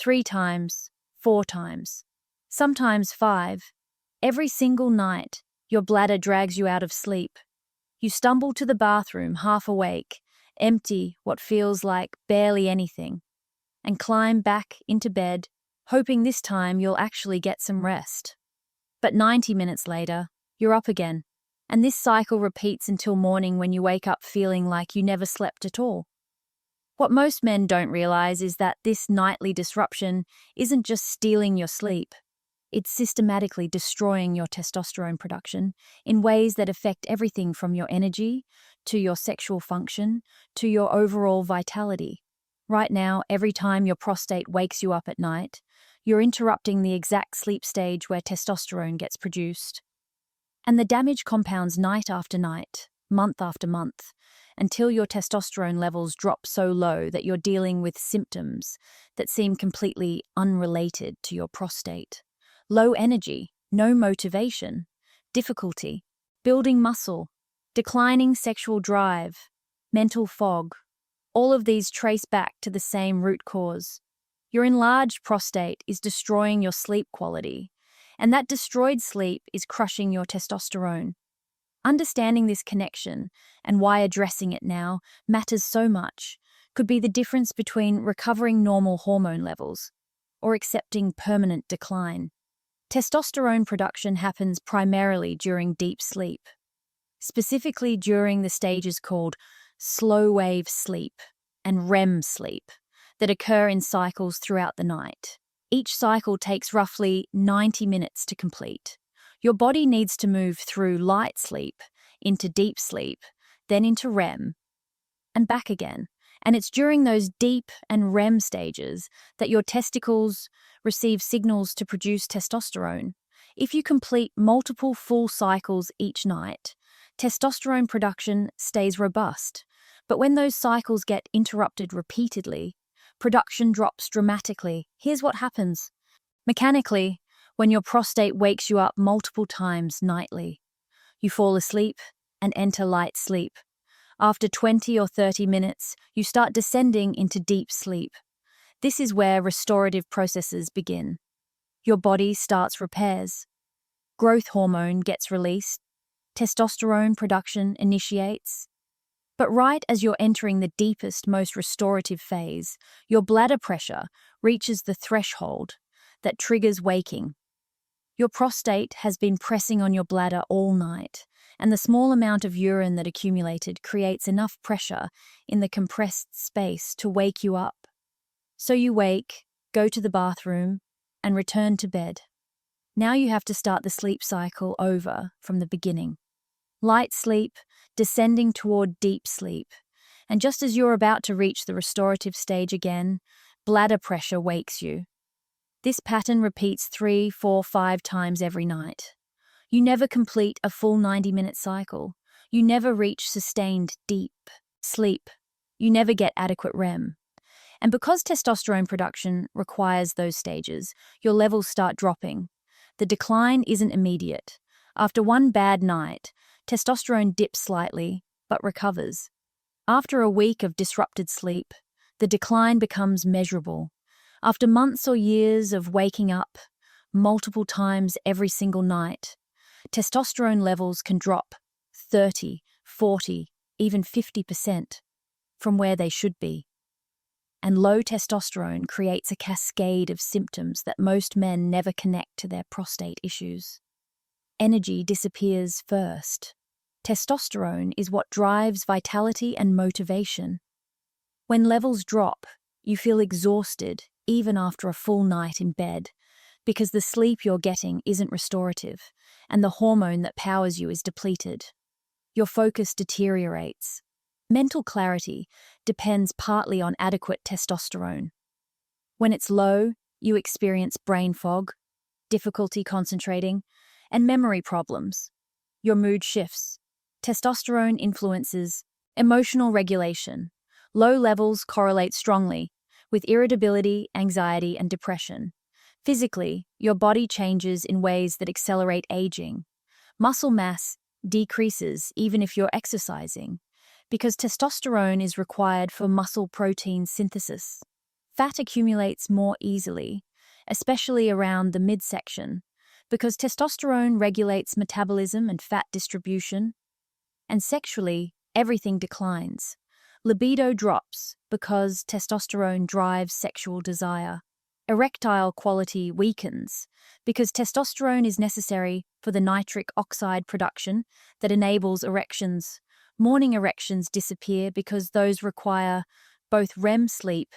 3 times, 4 times, sometimes 5. Every single night, your bladder drags you out of sleep. You stumble to the bathroom half awake, empty what feels like barely anything, and climb back into bed, hoping this time you'll actually get some rest. But 90 minutes later, you're up again, and this cycle repeats until morning when you wake up feeling like you never slept at all. What most men don't realize is that this nightly disruption isn't just stealing your sleep. It's systematically destroying your testosterone production in ways that affect everything from your energy, to your sexual function, to your overall vitality. Right now, every time your prostate wakes you up at night, you're interrupting the exact sleep stage where testosterone gets produced. And the damage compounds night after night, month after month, until your testosterone levels drop so low that you're dealing with symptoms that seem completely unrelated to your prostate. Low energy, no motivation, difficulty, building muscle, declining sexual drive, mental fog. All of these trace back to the same root cause. Your enlarged prostate is destroying your sleep quality, and that destroyed sleep is crushing your testosterone. Understanding this connection and why addressing it now matters so much could be the difference between recovering normal hormone levels or accepting permanent decline. Testosterone production happens primarily during deep sleep, specifically during the stages called slow-wave sleep and REM sleep that occur in cycles throughout the night. Each cycle takes roughly 90 minutes to complete. Your body needs to move through light sleep into deep sleep, then into REM, and back again. And it's during those deep and REM stages that your testicles receive signals to produce testosterone. If you complete multiple full cycles each night, testosterone production stays robust. But when those cycles get interrupted repeatedly, production drops dramatically. Here's what happens. Mechanically, when your prostate wakes you up multiple times nightly, you fall asleep and enter light sleep. After 20 or 30 minutes, you start descending into deep sleep. This is where restorative processes begin. Your body starts repairs. Growth hormone gets released. Testosterone production initiates. But right as you're entering the deepest, most restorative phase, your bladder pressure reaches the threshold that triggers waking. Your prostate has been pressing on your bladder all night, and the small amount of urine that accumulated creates enough pressure in the compressed space to wake you up. So you wake, go to the bathroom, and return to bed. Now you have to start the sleep cycle over from the beginning. Light sleep, descending toward deep sleep. And just as you're about to reach the restorative stage again, bladder pressure wakes you. This pattern repeats 3, 4, 5 times every night. You never complete a full 90-minute cycle. You never reach sustained deep sleep. You never get adequate REM. And because testosterone production requires those stages, your levels start dropping. The decline isn't immediate. After one bad night, testosterone dips slightly, but recovers. After a week of disrupted sleep, the decline becomes measurable. After months or years of waking up multiple times every single night, testosterone levels can drop 30, 40, even 50% from where they should be. And low testosterone creates a cascade of symptoms that most men never connect to their prostate issues. Energy disappears first. Testosterone is what drives vitality and motivation. When levels drop, you feel exhausted even after a full night in bed, because the sleep you're getting isn't restorative, and the hormone that powers you is depleted. Your focus deteriorates. Mental clarity depends partly on adequate testosterone. When it's low, you experience brain fog, difficulty concentrating, and memory problems. Your mood shifts. Testosterone influences emotional regulation. Low levels correlate strongly with irritability, anxiety, and depression. Physically, your body changes in ways that accelerate aging. Muscle mass decreases even if you're exercising, because testosterone is required for muscle protein synthesis. Fat accumulates more easily, especially around the midsection, because testosterone regulates metabolism and fat distribution. And sexually, everything declines. Libido drops because testosterone drives sexual desire. Erectile quality weakens because testosterone is necessary for the nitric oxide production that enables erections. Morning erections disappear because those require both REM sleep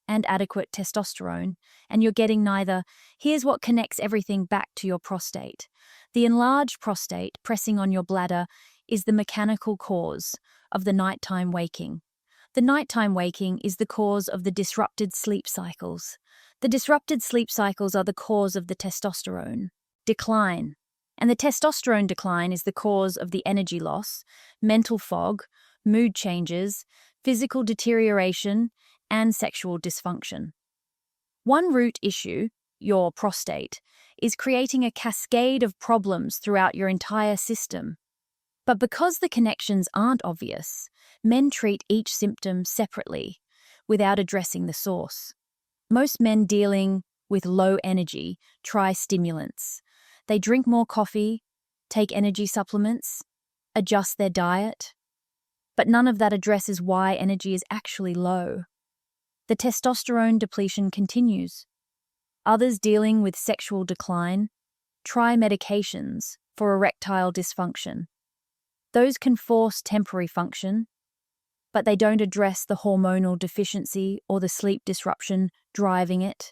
and adequate testosterone, and you're getting neither. Here's what connects everything back to your prostate. The enlarged prostate pressing on your bladder is the mechanical cause of the nighttime waking. The nighttime waking is the cause of the disrupted sleep cycles. The disrupted sleep cycles are the cause of the testosterone decline. And the testosterone decline is the cause of the energy loss, mental fog, mood changes, physical deterioration, and sexual dysfunction. One root issue, your prostate, is creating a cascade of problems throughout your entire system. But because the connections aren't obvious, men treat each symptom separately, without addressing the source. Most men dealing with low energy try stimulants. They drink more coffee, take energy supplements, adjust their diet. But none of that addresses why energy is actually low. The testosterone depletion continues. Others dealing with sexual decline try medications for erectile dysfunction. Those can force temporary function, but they don't address the hormonal deficiency or the sleep disruption driving it.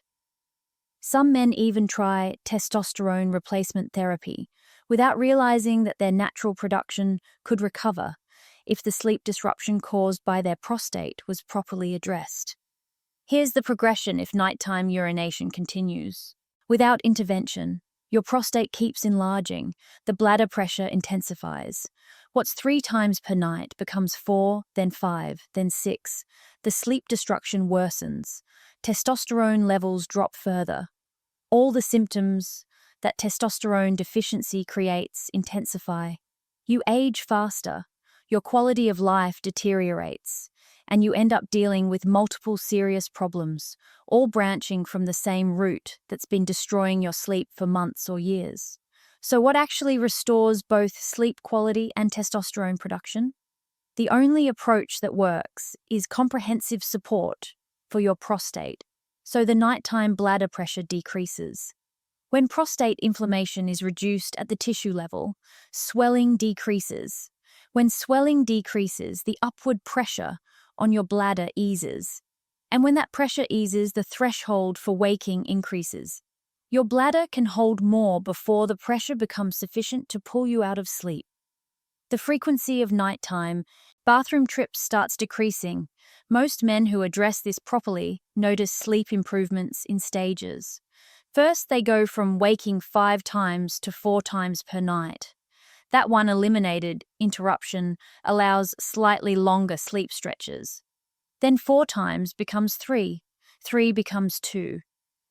Some men even try testosterone replacement therapy without realizing that their natural production could recover if the sleep disruption caused by their prostate was properly addressed. Here's the progression if nighttime urination continues. Without intervention, your prostate keeps enlarging, the bladder pressure intensifies. What's 3 times per night becomes 4, then 5, then 6. The sleep destruction worsens. Testosterone levels drop further. All the symptoms that testosterone deficiency creates intensify. You age faster, your quality of life deteriorates, and you end up dealing with multiple serious problems, all branching from the same root that's been destroying your sleep for months or years. So what actually restores both sleep quality and testosterone production? The only approach that works is comprehensive support for your prostate, so the nighttime bladder pressure decreases. When prostate inflammation is reduced at the tissue level, swelling decreases. When swelling decreases, the upward pressure on your bladder eases. And when that pressure eases, the threshold for waking increases. Your bladder can hold more before the pressure becomes sufficient to pull you out of sleep. The frequency of nighttime bathroom trips starts decreasing. Most men who address this properly notice sleep improvements in stages. First, they go from waking 5 times to 4 times per night. That one eliminated interruption allows slightly longer sleep stretches. Then 4 times becomes 3, 3 becomes 2,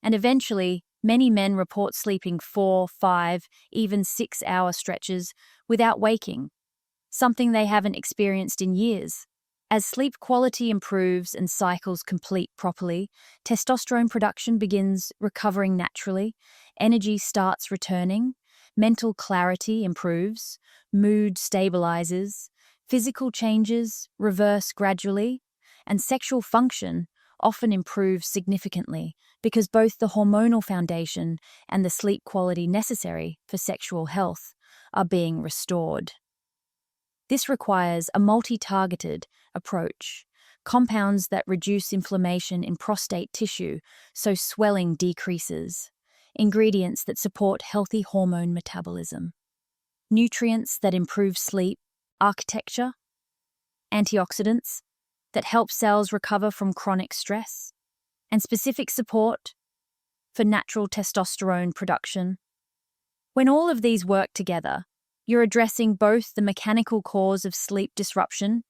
and eventually many men report sleeping 4, 5, even 6-hour stretches without waking, something they haven't experienced in years. As sleep quality improves and cycles complete properly, testosterone production begins recovering naturally, energy starts returning, mental clarity improves, mood stabilizes, physical changes reverse gradually, and sexual function often improves significantly because both the hormonal foundation and the sleep quality necessary for sexual health are being restored. This requires a multi-targeted approach, compounds that reduce inflammation in prostate tissue so swelling decreases, ingredients that support healthy hormone metabolism, nutrients that improve sleep, architecture, antioxidants that help cells recover from chronic stress, and specific support for natural testosterone production. When all of these work together, you're addressing both the mechanical cause of sleep disruption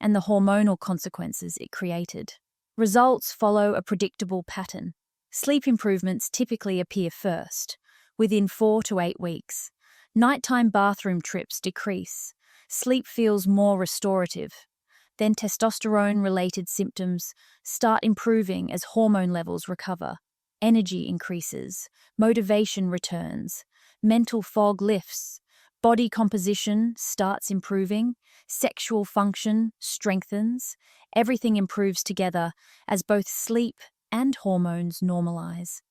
and the hormonal consequences it created. Results follow a predictable pattern. Sleep improvements typically appear first, within 4 to 8 weeks. Nighttime bathroom trips decrease. Sleep feels more restorative. Then testosterone-related symptoms start improving as hormone levels recover. Energy increases, motivation returns, mental fog lifts, body composition starts improving, sexual function strengthens, everything improves together as both sleep and hormones normalize.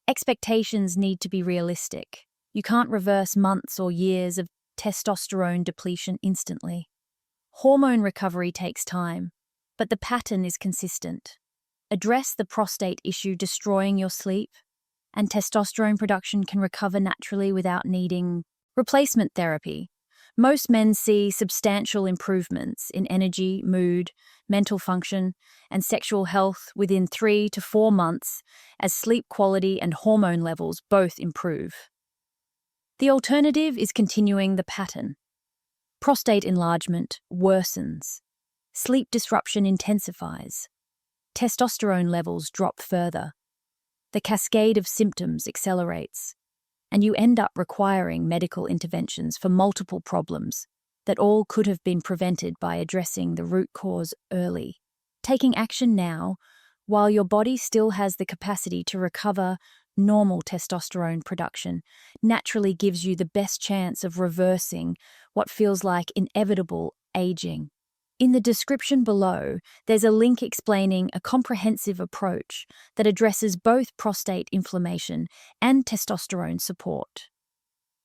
Expectations need to be realistic. You can't reverse months or years of testosterone depletion instantly. Hormone recovery takes time, but the pattern is consistent. Address the prostate issue destroying your sleep, and testosterone production can recover naturally without needing replacement therapy. Most men see substantial improvements in energy, mood, mental function, and sexual health within 3 to 4 months as sleep quality and hormone levels both improve. The alternative is continuing the pattern. Prostate enlargement worsens. Sleep disruption intensifies. Testosterone levels drop further. The cascade of symptoms accelerates, and you end up requiring medical interventions for multiple problems that all could have been prevented by addressing the root cause early. Taking action now, while your body still has the capacity to recover normal testosterone production, naturally gives you the best chance of reversing what feels like inevitable aging. In the description below, there's a link explaining a comprehensive approach that addresses both prostate inflammation and testosterone support.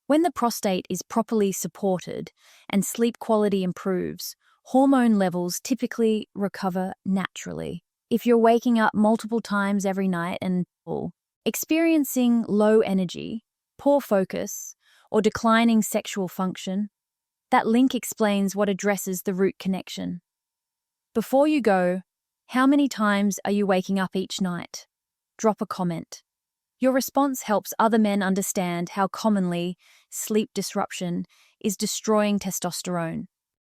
When the prostate is properly supported and sleep quality improves, hormone levels typically recover naturally. If you're waking up multiple times every night and experiencing low energy, poor focus, or declining sexual function, that link explains what addresses the root connection. Before you go, how many times are you waking up each night? Drop a comment. Your response helps other men understand how commonly sleep disruption is destroying testosterone.